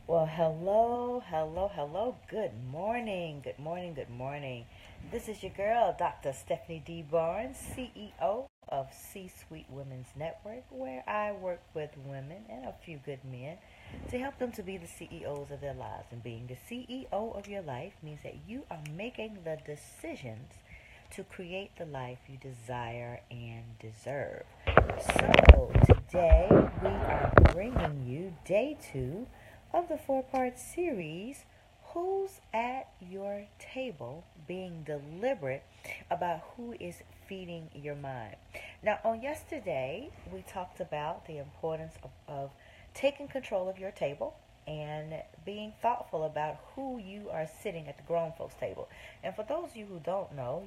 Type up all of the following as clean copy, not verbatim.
Well, hello, hello, hello. Good morning, good morning, good morning. This is your girl, Dr. Stephanie D. Barnes, CEO of C Suite Women's Network, where I work with women and a few good men to help them to be the CEOs of their lives. And being the CEO of your life means that you are making the decisions to create the life you desire and deserve. So, today we are bringing you day two of the four-part series, Who's at Your Table, being deliberate about who is feeding your mind. Now, on yesterday, we talked about the importance of taking control of your table and being thoughtful about who you are sitting at the grown folks table. And for those of you who don't know,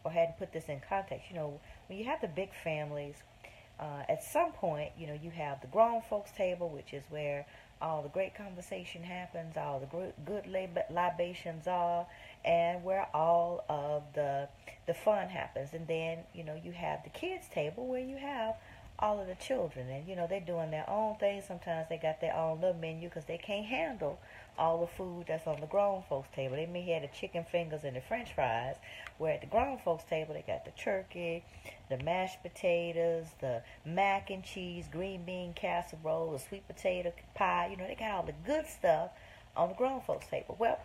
or hadn't put this in context, when you have the big families, at some point, you have the grown folks table, which is where all the great conversation happens, all the good libations are, and where all of the fun happens. And then, you have the kids table where you have all of the children, and they're doing their own thing. Sometimes they got their own little menu because they can't handle all the food that's on the grown folks table. They may have the chicken fingers and the french fries, where at the grown folks table they got the turkey, the mashed potatoes, the mac and cheese, green bean casserole, the sweet potato pie. They got all the good stuff on the grown folks table. Well,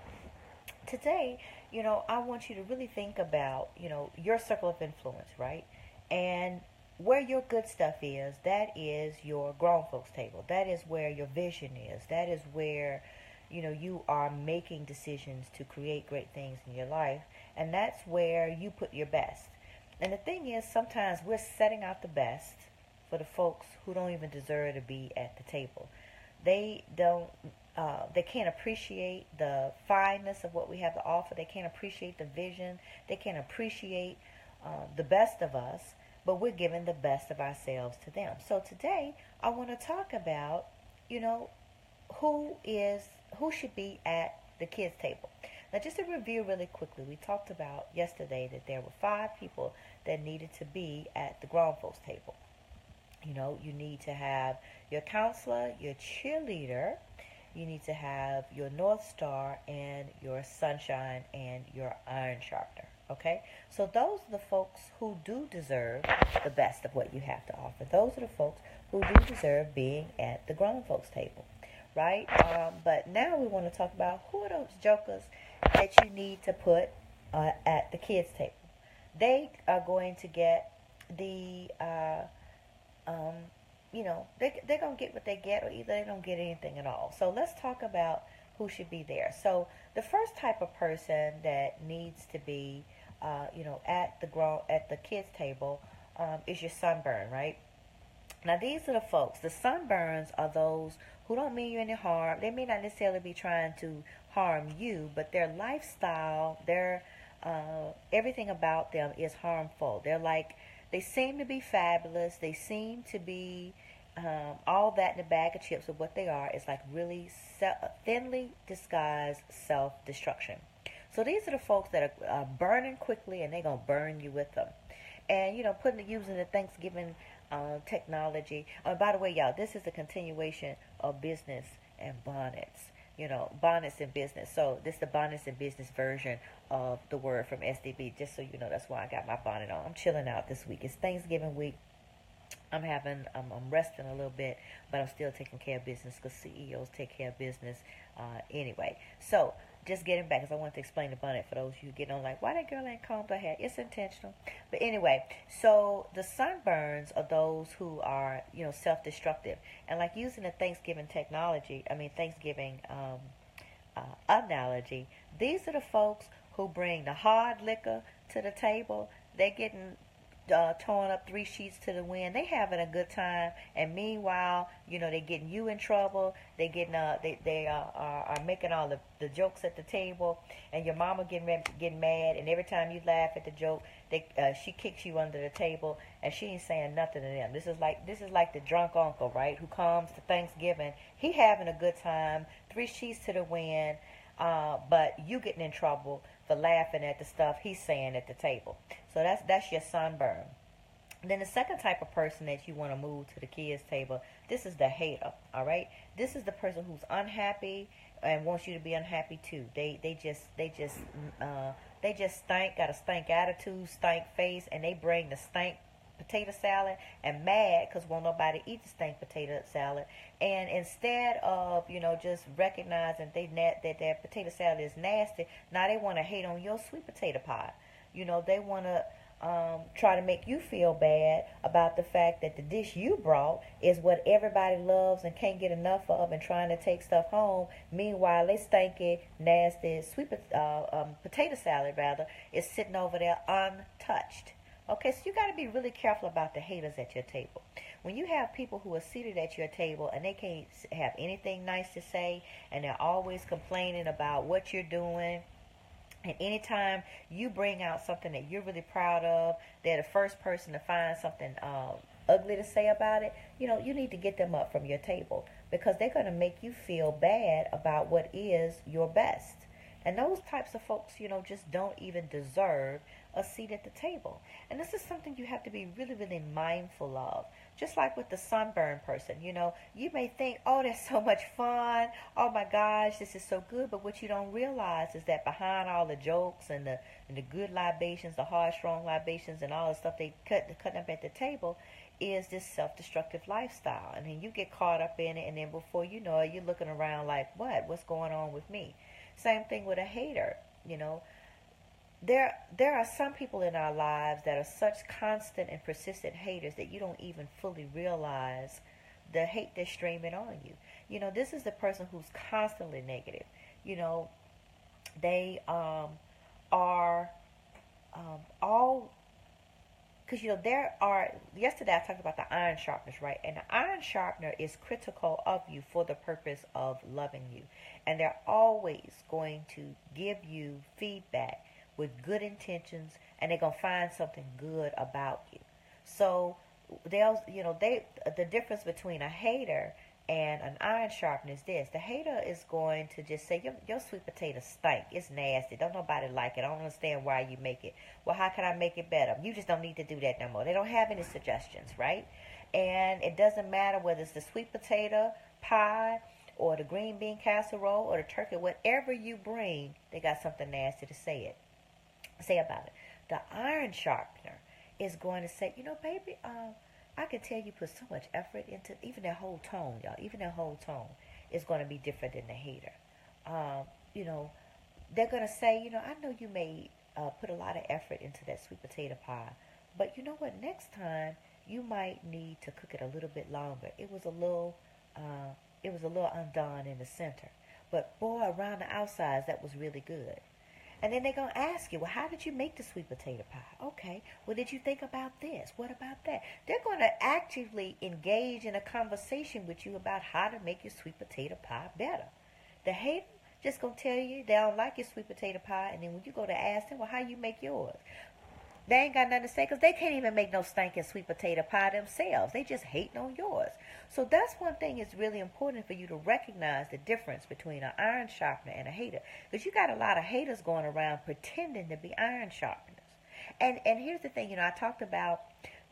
today, I want you to really think about, your circle of influence, right? And where your good stuff is, that is your grown folks table. That is where your vision is. That is where, you are making decisions to create great things in your life. And that's where you put your best. And the thing is, sometimes we're setting out the best for the folks who don't even deserve to be at the table. They don't they can't appreciate the fineness of what we have to offer. They can't appreciate the vision. They can't appreciate the best of us, but we're giving the best of ourselves to them. So today, I want to talk about, you know, who should be at the kids' table. Now, just to review really quickly, we talked about yesterday that there were five people that needed to be at the grown folks table. You need to have your counselor, your cheerleader, you need to have your North Star and your sunshine and your iron sharpener. Okay? So those are the folks who do deserve the best of what you have to offer. Those are the folks who do deserve being at the grown folks table. Right? But now we want to talk about who are those jokers that you need to put at the kids' table. They are going to get um, they're going to get what they get, or either they don't get anything at all. So let's talk about who should be there. So the first type of person that needs to be, at the kids' table, is your sunburn, right? Now these are the folks. The sunburns are those who don't mean you any harm. They may not necessarily be trying to harm you, but their lifestyle, their everything about them is harmful. They seem to be fabulous. They seem to be all that in a bag of chips. Of what they are is like really thinly disguised self-destruction. So these are the folks that are burning quickly, and they're gonna burn you with them. And using the Thanksgiving technology. By the way, y'all, this is a continuation of business and bonnets. Bonnets and business. So this is the bonnets and business version of the word from SDB. Just so you know, that's why I got my bonnet on. I'm chilling out this week. It's Thanksgiving week. I'm resting a little bit, but I'm still taking care of business because CEOs take care of business anyway. So just getting back, because I want to explain the bonnet for those of you getting on like, why that girl ain't combed her hair? It's intentional. But anyway, so the sunburns are those who are, self-destructive. And like using the Thanksgiving analogy, these are the folks who bring the hard liquor to the table. They're getting towing up three sheets to the wind. They having a good time, and meanwhile, they getting you in trouble. They getting are making all the jokes at the table, and your mama getting mad. And every time you laugh at the joke, she kicks you under the table, and she ain't saying nothing to them. This is like the drunk uncle, right? Who comes to Thanksgiving. He having a good time, three sheets to the wind. But you getting in trouble for laughing at the stuff he's saying at the table. So that's your sunburn. Then the second type of person that you want to move to the kids table, this is the hater. All right, this is the person who's unhappy and wants you to be unhappy too. They just stink, got a stank attitude, stank face, and they bring the stank potato salad and mad because won't nobody eat the stank potato salad. And instead of just recognizing that their potato salad is nasty, now they want to hate on your sweet potato pie. They want to try to make you feel bad about the fact that the dish you brought is what everybody loves and can't get enough of, and trying to take stuff home. Meanwhile, they stinky, nasty potato salad rather is sitting over there untouched. Okay, so you got to be really careful about the haters at your table. When you have people who are seated at your table and they can't have anything nice to say, and they're always complaining about what you're doing, and anytime you bring out something that you're really proud of, they're the first person to find something ugly to say about it. You need to get them up from your table, because they're going to make you feel bad about what is your best. And those types of folks, just don't even deserve a seat at the table. And this is something you have to be really, really mindful of. Just like with the sunburned person, you may think, oh, that's so much fun. Oh my gosh, this is so good. But what you don't realize is that behind all the jokes and the good libations, the hard, strong libations, and all the stuff they cut up at the table, is this self-destructive lifestyle. And then you get caught up in it, and then before you know it, you're looking around like, what's going on with me? Same thing with a hater. There are some people in our lives that are such constant and persistent haters that you don't even fully realize the hate that's streaming on you. This is the person who's constantly negative. They are all, because yesterday I talked about the iron sharpness, right? And the iron sharpener is critical of you for the purpose of loving you. And they're always going to give you feedback with good intentions, and they're going to find something good about you. So the difference between a hater and an iron sharpener is this. The hater is going to just say, your sweet potato stink. It's nasty. Don't nobody like it. I don't understand why you make it. Well, how can I make it better? You just don't need to do that no more. They don't have any suggestions, right? And it doesn't matter whether it's the sweet potato pie or the green bean casserole or the turkey. Whatever you bring, they got something nasty to say about it. The iron sharpener is going to say, baby, I can tell you put so much effort into even their whole tone, y'all. Even their whole tone is going to be different than the hater. They're going to say, I know you may put a lot of effort into that sweet potato pie, but you know what? Next time you might need to cook it a little bit longer. It was a little undone in the center, but boy, around the outsides that was really good. And then they're going to ask you, well, how did you make the sweet potato pie? Okay. Well, did you think about this? What about that? They're going to actively engage in a conversation with you about how to make your sweet potato pie better. The hater just going to tell you they don't like your sweet potato pie, and then when you go to ask them, well, how you make yours? They ain't got nothing to say because they can't even make no stinking sweet potato pie themselves. They just hating on yours. So that's one thing it's really important for you to recognize the difference between an iron sharpener and a hater. Because you got a lot of haters going around pretending to be iron sharpeners. And here's the thing, I talked about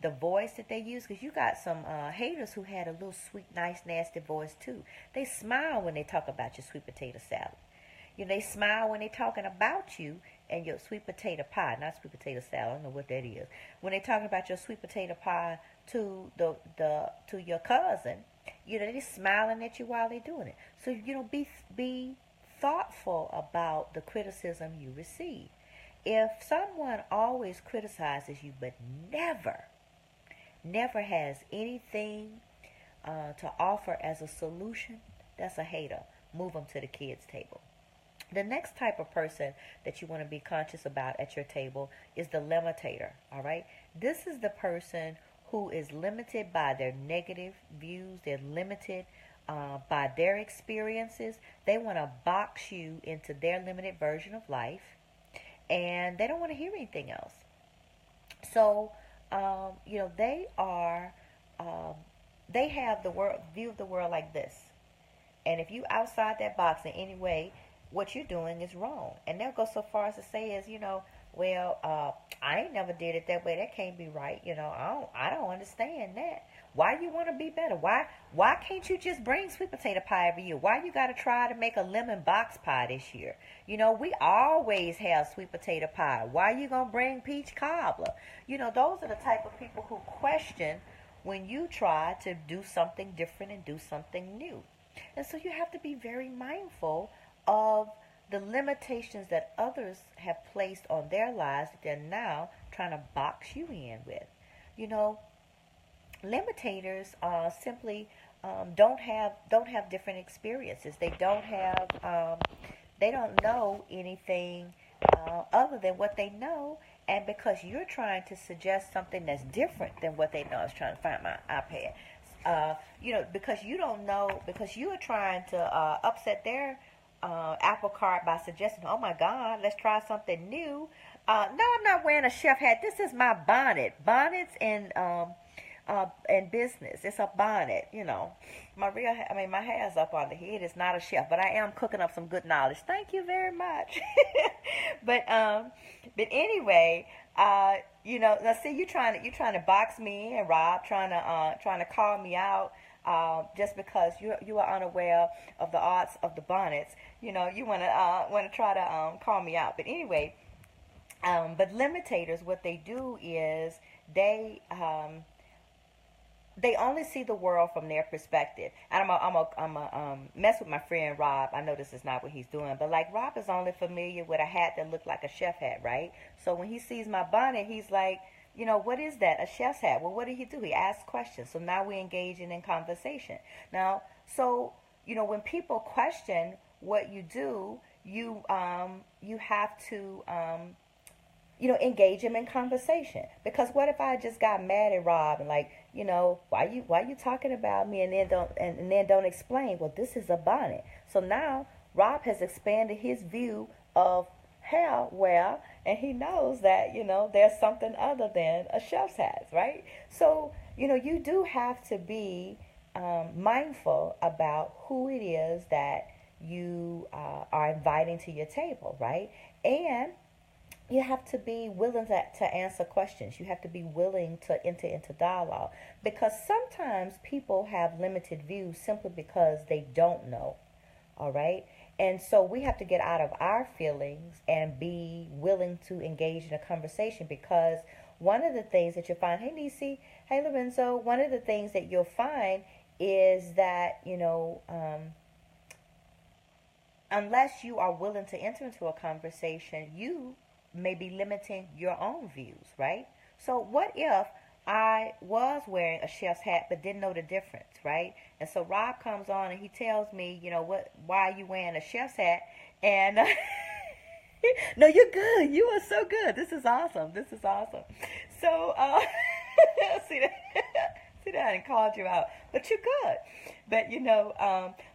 the voice that they use, because you got some haters who had a little sweet, nice, nasty voice too. They smile when they talk about your sweet potato salad. They smile when they're talking about you and your sweet potato pie, not sweet potato salad. I don't know what that is. When they're talking about your sweet potato pie to your cousin, they're smiling at you while they're doing it. So be thoughtful about the criticism you receive. If someone always criticizes you but never has anything to offer as a solution, that's a hater. Move them to the kids' table. The next type of person that you want to be conscious about at your table is the limitator, all right? This is the person who is limited by their negative views. They're limited by their experiences. They want to box you into their limited version of life, and they don't want to hear anything else. So, they have the view of the world like this. And if you outside that box in any way, what you're doing is wrong. And they'll go so far as to say is, well, I ain't never did it that way. That can't be right. I don't understand that. Why you want to be better? Why can't you just bring sweet potato pie every year? Why you got to try to make a lemon box pie this year? We always have sweet potato pie. Why you going to bring peach cobbler? Those are the type of people who question when you try to do something different and do something new. And so you have to be very mindful of the limitations that others have placed on their lives that they're now trying to box you in with. You know, limitators simply don't have different experiences. They don't know anything other than what they know. And because you're trying to suggest something that's different than what they know, I was trying to find my iPad. Because you don't know, because you are trying to upset their apple cart by suggesting, oh my God, let's try something new. No, I'm not wearing a chef hat. This is my bonnet. Bonnets and business. It's a bonnet, my hair's up on the head. It's not a chef, but I am cooking up some good knowledge. Thank you very much. but anyway, now see, you trying to box me in, Rob, trying to call me out. Just because you are unaware of the arts of the bonnets, you want to try to call me out. But anyway, but limitators, what they do is they only see the world from their perspective. And I'm mess with my friend Rob. I know this is not what he's doing, but like Rob is only familiar with a hat that looked like a chef hat, right? So when he sees my bonnet, he's like, what is that? A chef's hat. Well, what did he do? He asked questions. So now we're engaging in conversation. Now, so, when people question what you do, you have to, engage him in conversation. Because what if I just got mad at Rob and like, why you talking about me and then don't explain? Well, this is a bonnet. So now Rob has expanded his view of hair wear, and he knows that there's something other than a chef's hat, right? So you do have to be mindful about who it is that you are inviting to your table, right? And you have to be willing to answer questions. You have to be willing to enter into dialogue, because sometimes people have limited views simply because they don't know. All right? And so we have to get out of our feelings and be willing to engage in a conversation, because one of the things that you'll find, hey Nisi, hey Lorenzo, one of the things that you'll find is that, unless you are willing to enter into a conversation, you may be limiting your own views, right? So what if I was wearing a chef's hat but didn't know the difference, right? And so Rob comes on and he tells me, why are you wearing a chef's hat? And no, you're good. You are so good. This is awesome. So see that? See that? I didn't called you out, but you're good. But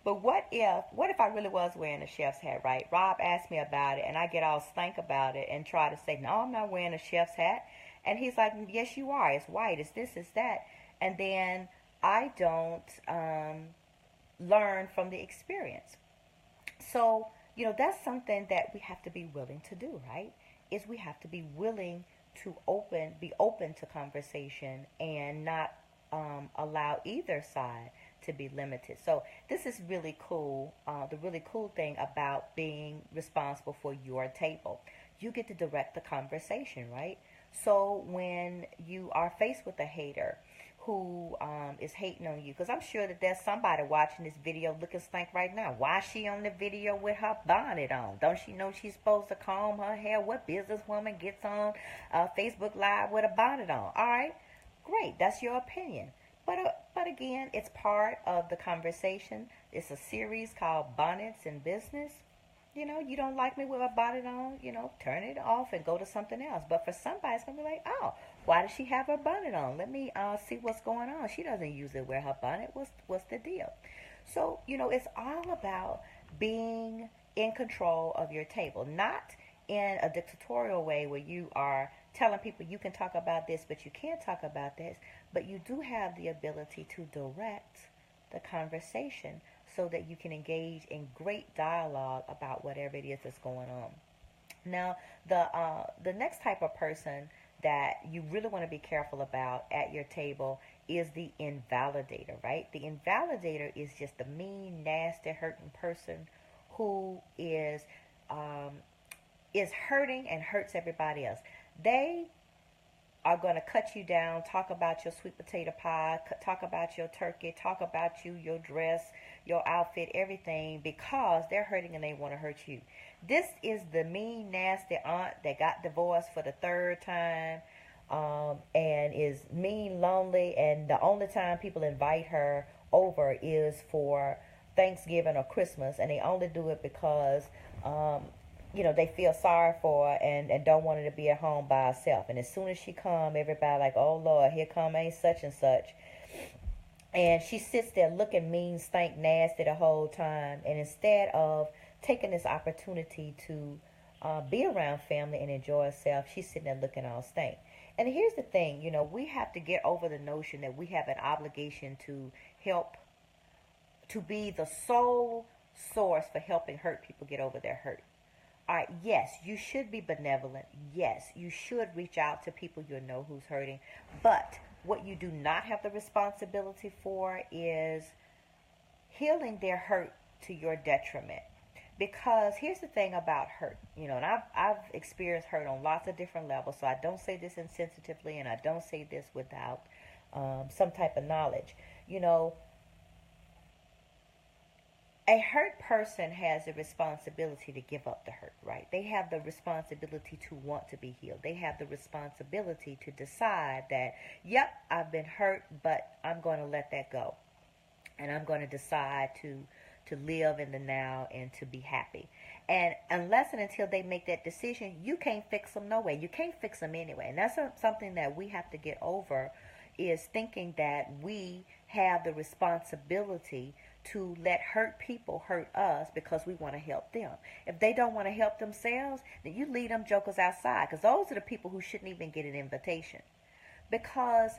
but what if I really was wearing a chef's hat, right? Rob asked me about it, and I get all stank about it and try to say, no, I'm not wearing a chef's hat. And he's like, yes, you are. It's white. It's this. It's that. And then I don't learn from the experience. So that's something that we have to be willing to do, right? Is we have to be willing to be open to conversation and not allow either side to be limited. So this is really cool. The really cool thing about being responsible for your table, you get to direct the conversation, right? So when you are faced with a hater who is hating on you, because I'm sure that there's somebody watching this video looking stank right now. Why is she on the video with her bonnet on? Don't she know she's supposed to comb her hair? What businesswoman gets on Facebook Live with a bonnet on? All right, great. That's your opinion. But again, it's part of the conversation. It's a series called Bonnets in Business. You don't like me with a bonnet on, turn it off and go to something else. But for somebody, it's going to be like, oh, why does she have her bonnet on? Let me see what's going on. She doesn't usually wear her bonnet. What's the deal? So, it's all about being in control of your table, not in a dictatorial way where you are telling people you can talk about this, but you can't talk about this. But you do have the ability to direct the conversation so that you can engage in great dialogue about whatever it is that's going on. Now, the next type of person that you really want to be careful about at your table is the invalidator, right? The invalidator is just the mean, nasty, hurting person who um, is hurting and hurts everybody else. They are going to cut you down, talk about your sweet potato pie, talk about your turkey, talk about you, your dress, your outfit, everything, because they're hurting and they want to hurt you. This is the mean, nasty aunt that got divorced for the third time, and is mean, lonely, and the only time people invite her over is for Thanksgiving or Christmas, and they only do it because um, they feel sorry for her, and don't want her to be at home by herself. And as soon as she come, everybody like, oh Lord, here come ain't such and such. And she sits there looking mean, stank, nasty the whole time. And instead of taking this opportunity to be around family and enjoy herself, she's sitting there looking all stank. And here's the thing, we have to get over the notion that we have an obligation to help, to be the sole source for helping hurt people get over their hurt. All right, yes, you should be benevolent. Yes, you should reach out to people you know who's hurting. But what you do not have the responsibility for is healing their hurt to your detriment. Because here's the thing about hurt, and I've experienced hurt on lots of different levels, so I don't say this insensitively and I don't say this without some type of knowledge. You know, a hurt person has the responsibility to give up the hurt, right? They have the responsibility to want to be healed. They have the responsibility to decide that, yep, I've been hurt, but I'm going to let that go. And I'm going to decide to live in the now and to be happy. And unless and until they make that decision, you can't fix them no way. You can't fix them anyway. And that's something that we have to get over, is thinking that we have the responsibility to let hurt people hurt us because we want to help them. If they don't want to help themselves, then you leave them jokers outside, because those are the people who shouldn't even get an invitation. Because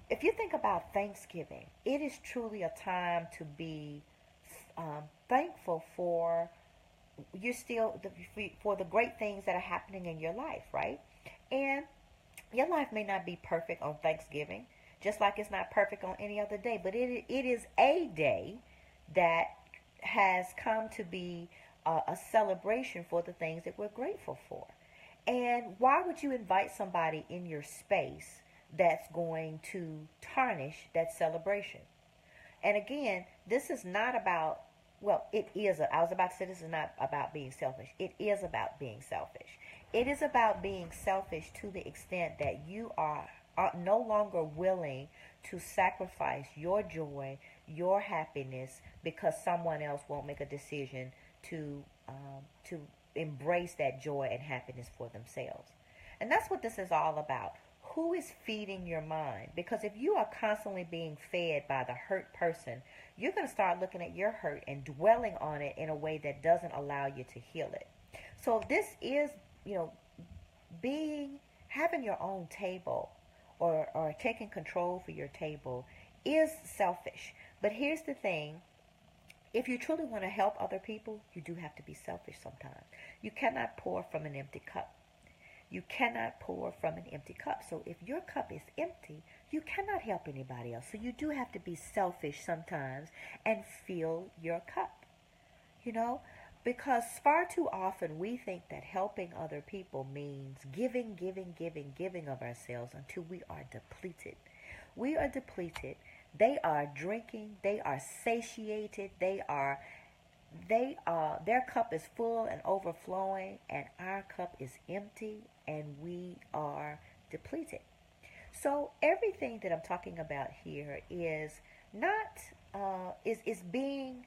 if you think about Thanksgiving, it is truly a time to be thankful for for the great things that are happening in your life, right? And your life may not be perfect on Thanksgiving, just like it's not perfect on any other day, but it is a day that has come to be a celebration for the things that we're grateful for. And why would you invite somebody in your space that's going to tarnish that celebration? And again, this is not about, well, it is, I was about to say this is not about being selfish. It is about being selfish. It is about being selfish to the extent that you are no longer willing to sacrifice your joy, your happiness, because someone else won't make a decision to embrace that joy and happiness for themselves. And that's what this is all about. Who is feeding your mind? Because if you are constantly being fed by the hurt person, you're going to start looking at your hurt and dwelling on it in a way that doesn't allow you to heal it. So this is, having your own table, or taking control for your table, is selfish. But here's the thing. If you truly want to help other people, you do have to be selfish sometimes. You cannot pour from an empty cup. You cannot pour from an empty cup. So if your cup is empty, you cannot help anybody else. So you do have to be selfish sometimes and fill your cup. Because far too often we think that helping other people means giving, giving, giving, giving of ourselves until we are depleted. We are depleted. They are drinking. They are satiated. Their cup is full and overflowing, and our cup is empty, and we are depleted. So everything that I'm talking about here is not is being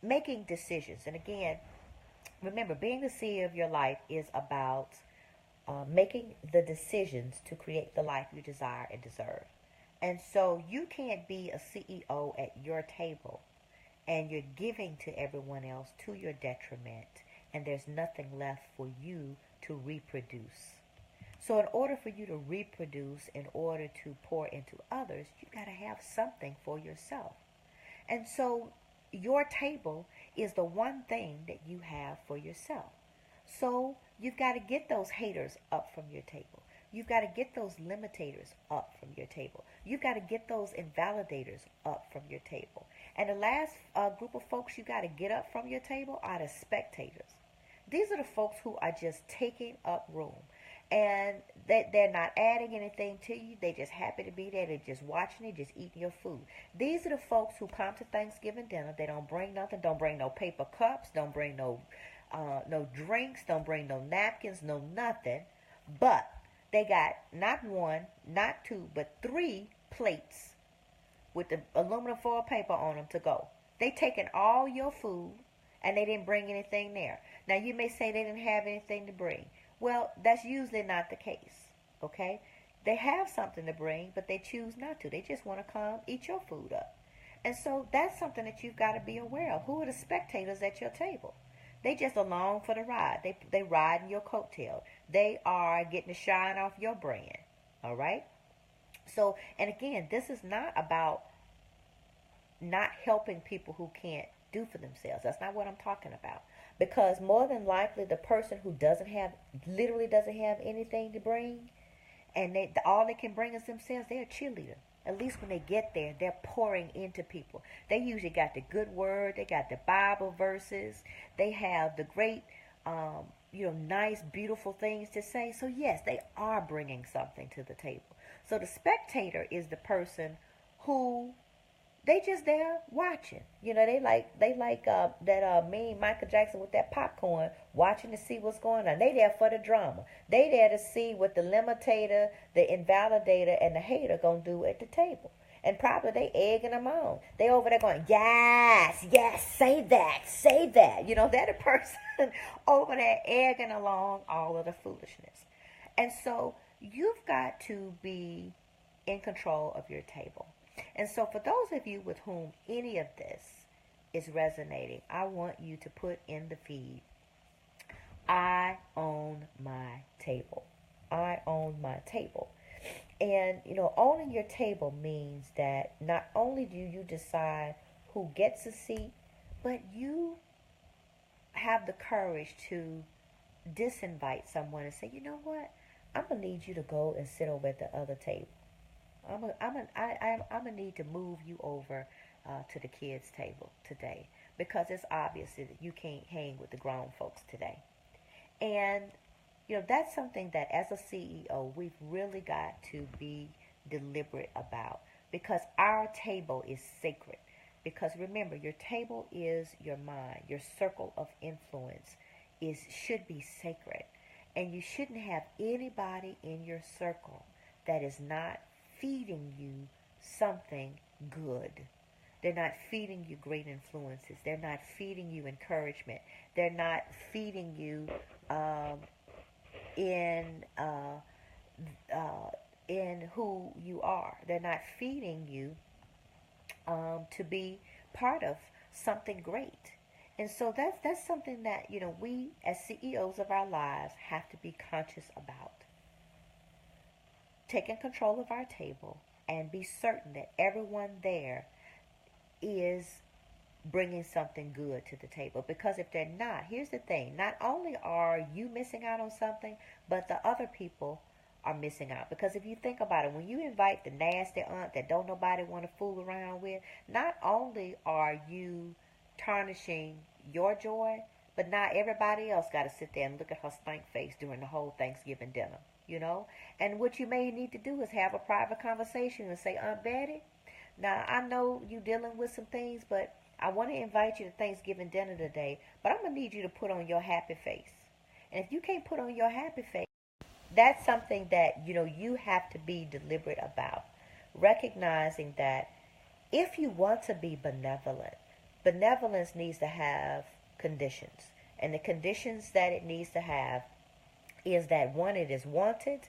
making decisions. And again, remember, being the CEO of your life is about making the decisions to create the life you desire and deserve. And so you can't be a CEO at your table and you're giving to everyone else to your detriment, and there's nothing left for you to reproduce. So in order for you to reproduce, in order to pour into others, you got to have something for yourself. And so your table is the one thing that you have for yourself. So you've got to get those haters up from your table. You've got to get those limitators up from your table. You've got to get those invalidators up from your table. And the last group of folks you got to get up from your table are the spectators. These are the folks who are just taking up room. And they're not adding anything to you. They just happy to be there. They're just watching it, just eating your food. These are the folks who come to Thanksgiving dinner. They don't bring nothing. Don't bring no paper cups. Don't bring no drinks. Don't bring no napkins. No nothing. But they got not one, not two, but 3 plates with the aluminum foil paper on them to go. They taking all your food and they didn't bring anything there. Now you may say they didn't have anything to bring. Well, that's usually not the case, okay? They have something to bring, but they choose not to. They just want to come eat your food up. And so that's something that you've got to be aware of. Who are the spectators at your table? They just along for the ride. They riding your coattail. They are getting the shine off your brand, all right? So, and again, this is not about not helping people who can't do for themselves. That's not what I'm talking about. Because more than likely, the person who literally doesn't have anything to bring, and all they can bring is themselves, they're a cheerleader. At least when they get there, they're pouring into people. They usually got the good word. They got the Bible verses. They have the great, nice, beautiful things to say. So yes, they are bringing something to the table. So the spectator is the person who they just there watching. They like that meme Michael Jackson with that popcorn, watching to see what's going on. They there for the drama. They there to see what the limitator, the invalidator, and the hater gonna do at the table. And probably they egging them on. They over there going, yes, say that. They're the person over there egging along all of the foolishness. And so you've got to be in control of your table. And so for those of you with whom any of this is resonating, I want you to put in the feed, I own my table. I own my table. And, owning your table means that not only do you decide who gets a seat, but you have the courage to disinvite someone and say, you know what, I'm going to need you to go and sit over at the other table. I'm gonna need to move you over to the kids' table today because it's obvious that you can't hang with the grown folks today. And that's something that as a CEO we've really got to be deliberate about because our table is sacred. Because remember, your table is your mind. Your circle of influence should be sacred, and you shouldn't have anybody in your circle that is not feeding you something good. They're not feeding you great influences. They're not feeding you encouragement. They're not feeding you in who you are. They're not feeding you to be part of something great. And so that's something that we as CEOs of our lives have to be conscious about. Taking control of our table and be certain that everyone there is bringing something good to the table. Because if they're not, here's the thing, not only are you missing out on something, but the other people are missing out. Because if you think about it, when you invite the nasty aunt that don't nobody want to fool around with, not only are you tarnishing your joy, but now everybody else got to sit there and look at her stank face during the whole Thanksgiving dinner. And what you may need to do is have a private conversation and say, Aunt Betty, now I know you dealing with some things, but I want to invite you to Thanksgiving dinner today, but I'm going to need you to put on your happy face. And if you can't put on your happy face, that's something that, you have to be deliberate about. Recognizing that if you want to be benevolent, benevolence needs to have conditions. And the conditions that it needs to have is that 1, it is wanted,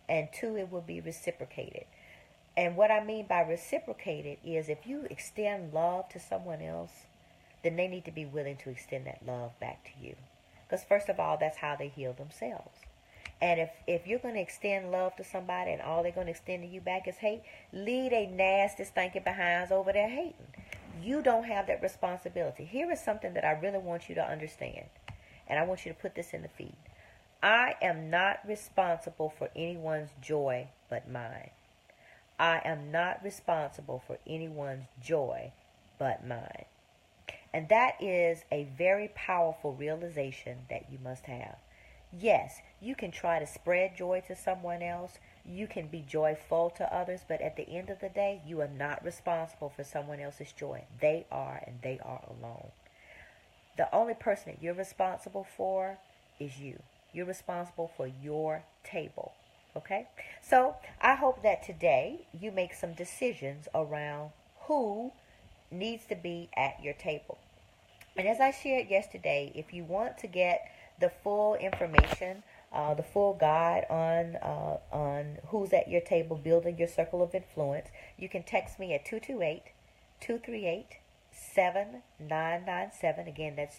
and 2, it will be reciprocated. And what I mean by reciprocated is if you extend love to someone else, then they need to be willing to extend that love back to you. Because first of all, that's how they heal themselves. And if you're going to extend love to somebody and all they're going to extend to you back is hate, leave they nasty, stinking behinds over there hating. You don't have that responsibility. Here is something that I really want you to understand. And I want you to put this in the feed. I am not responsible for anyone's joy but mine. I am not responsible for anyone's joy but mine. And that is a very powerful realization that you must have. Yes, you can try to spread joy to someone else. You can be joyful to others, but at the end of the day, you are not responsible for someone else's joy. They are, and they are alone. The only person that you're responsible for is you. You're responsible for your table. Okay? So I hope that today you make some decisions around who needs to be at your table. And as I shared yesterday, if you want to get the full information, the full guide on who's at your table, building your circle of influence, you can text me at 228-238-7997. Again, that's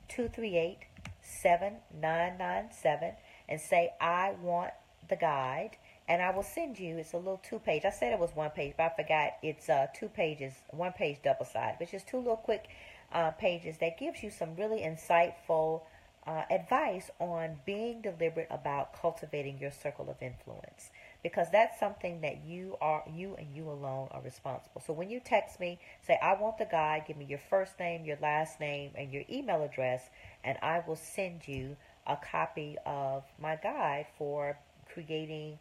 228-238-7997, and say, I want the guide. And I will send you, it's a little 2-page. I said it was 1 page, but I forgot it's 2 pages, 1 page double side, which is 2 little quick pages that gives you some really insightful advice on being deliberate about cultivating your circle of influence, because that's something that you and you alone are responsible. So when you text me, say, I want the guide, give me your first name, your last name, and your email address, and I will send you a copy of my guide for creating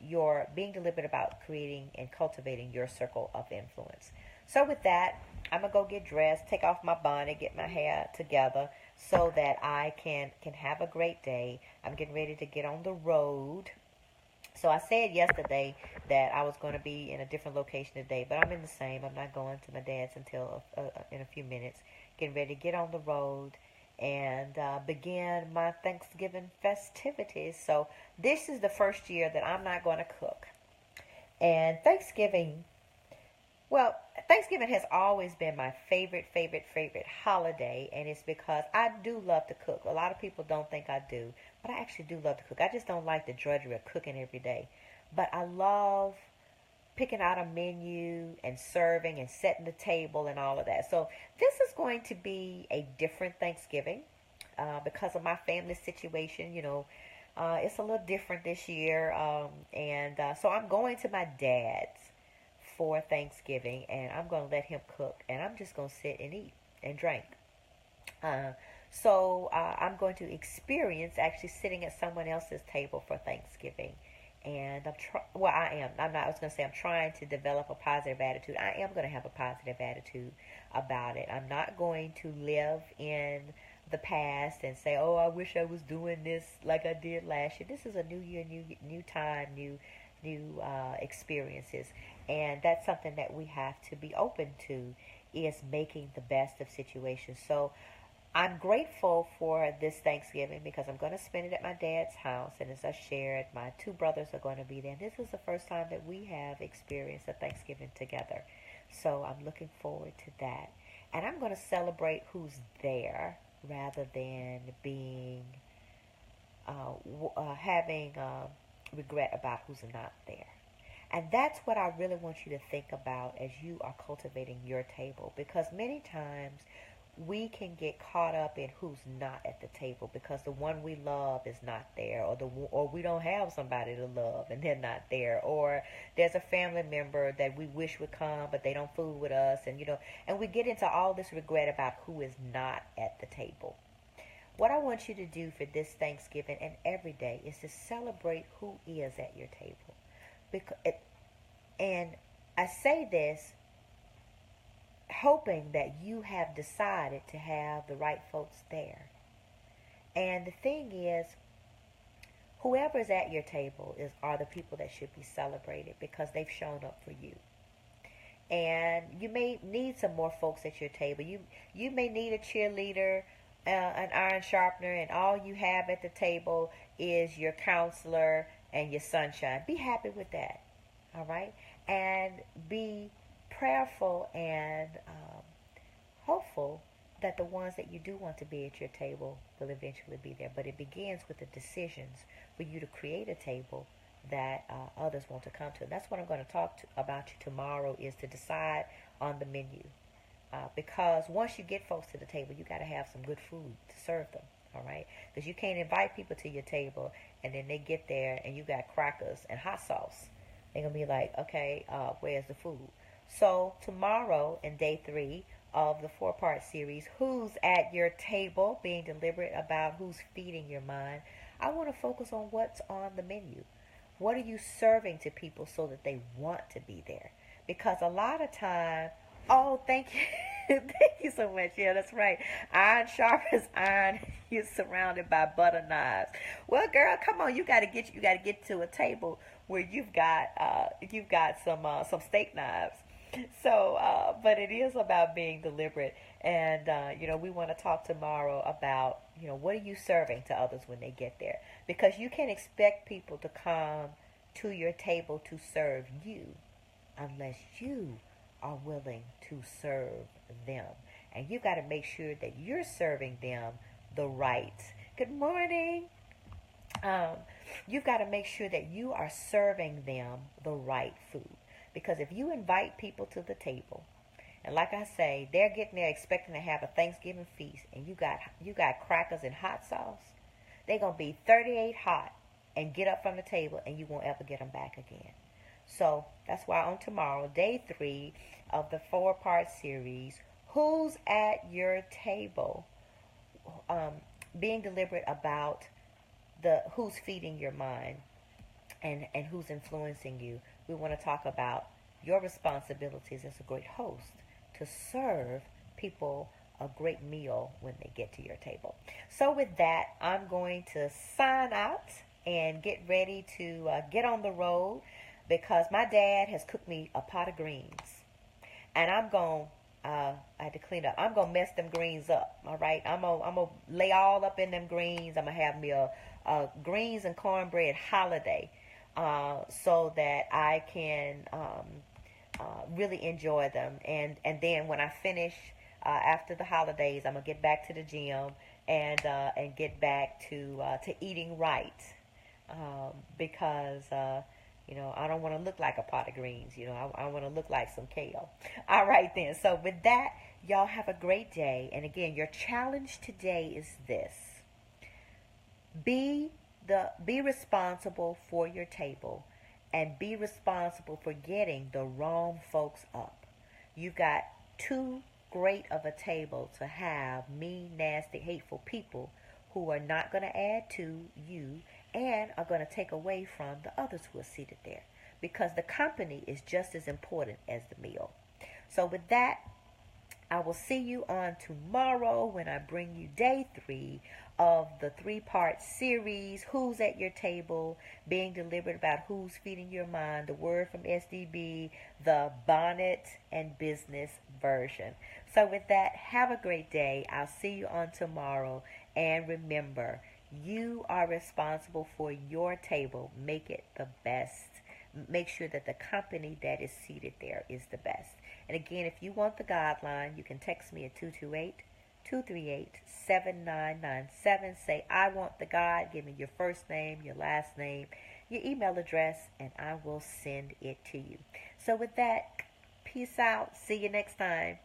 your being deliberate about creating and cultivating your circle of influence. So with that, I'm gonna go get dressed, take off my bonnet, get my hair together so that I can have a great day. I'm getting ready to get on the road. So I said yesterday that I was going to be in a different location today, but I'm in the same. I'm not going to my dad's until in a few minutes. Getting ready to get on the road and begin my Thanksgiving festivities. So this is the first year that I'm not going to cook. And Thanksgiving has always been my favorite holiday, and it's because I do love to cook. A lot of people don't think I do, but I actually do love to cook. I just don't like the drudgery of cooking every day. But I love picking out a menu and serving and setting the table and all of that. So this is going to be a different Thanksgiving because of my family situation. It's a little different this year, so I'm going to my dad's for Thanksgiving, and I'm going to let him cook, and I'm just going to sit and eat and drink. I'm going to experience actually sitting at someone else's table for Thanksgiving. And I'm trying to develop a positive attitude. I am going to have a positive attitude about it. I'm not going to live in the past and say, oh, I wish I was doing this like I did last year. This is a new year, new time, new experiences. And that's something that we have to be open to, is making the best of situations. So I'm grateful for this Thanksgiving because I'm going to spend it at my dad's house. And as I shared, my 2 brothers are going to be there. And this is the first time that we have experienced a Thanksgiving together. So I'm looking forward to that. And I'm going to celebrate who's there rather than having regret about who's not there. And that's what I really want you to think about as you are cultivating your table, because many times we can get caught up in who's not at the table because the one we love is not there, or we don't have somebody to love and they're not there, or there's a family member that we wish would come but they don't fool with us, and we get into all this regret about who is not at the table. What I want you to do for this Thanksgiving and every day is to celebrate who is at your table. And I say this hoping that you have decided to have the right folks there. And the thing is, whoever's at your table are the people that should be celebrated because they've shown up for you. And you may need some more folks at your table. You may need a cheerleader, an iron sharpener, and all you have at the table is your counselor and your sunshine. Be happy with that, all right? And be prayerful and hopeful that the ones that you do want to be at your table will eventually be there. But it begins with the decisions for you to create a table that others want to come to. And that's what I'm going to talk about you tomorrow, is to decide on the menu. Because once you get folks to the table, you got to have some good food to serve them. All right, because you can't invite people to your table and then they get there and you got crackers and hot sauce. They're gonna be like, okay, where's the food? So tomorrow in day 3 of the 4-part series, Who's at Your Table? Being deliberate about who's feeding your mind. I want to focus on what's on the menu. What are you serving to people so that they want to be there? Because a lot of time, oh, thank you. Thank you so much. Yeah, that's right. Iron sharpens iron. You're surrounded by butter knives. Well, girl, come on. You got to get to a table where you've got some steak knives. So, but it is about being deliberate, and we want to talk tomorrow about what are you serving to others when they get there, because you can't expect people to come to your table to serve you unless you are willing to serve them. And you got to make sure that you're serving them the right. Good morning. Um, you've got to make sure that you are serving them the right food. Because if you invite people to the table, and like I say, they're getting there expecting to have a Thanksgiving feast, and you got crackers and hot sauce, they're gonna be 38 hot and get up from the table, and you won't ever get them back again. So that's why on tomorrow, day 3 of the 4-part series, Who's at Your Table? Being deliberate about the who's feeding your mind and who's influencing you. We want to talk about your responsibilities as a great host to serve people a great meal when they get to your table. So with that, I'm going to sign out and get ready to get on the road, because my dad has cooked me a pot of greens, and I had to clean up. I'm gonna mess them greens up. All right, I'm gonna lay all up in them greens. I'm gonna have me a greens and cornbread holiday, so that I can really enjoy them. And then when I finish after the holidays, I'm gonna get back to the gym and get back to eating right, because I don't want to look like a pot of greens. I want to look like some kale. All right then. So with that, y'all have a great day. And again, your challenge today is this: be responsible for your table, and be responsible for getting the wrong folks up. You've got too great of a table to have mean, nasty, hateful people who are not going to add to you and are going to take away from the others who are seated there, because the company is just as important as the meal. So with that, I will see you on tomorrow when I bring you day 3 of the 3-part series, Who's at Your Table? Being deliberate about who's feeding your mind, the word from SDB, the bonnet and business version. So with that, have a great day. I'll see you on tomorrow. And remember, you are responsible for your table. Make it the best. Make sure that the company that is seated there is the best. And again, if you want the guideline, you can text me at 228-238-7997. Say, I want the guide. Give me your first name, your last name, your email address, and I will send it to you. So with that, peace out. See you next time.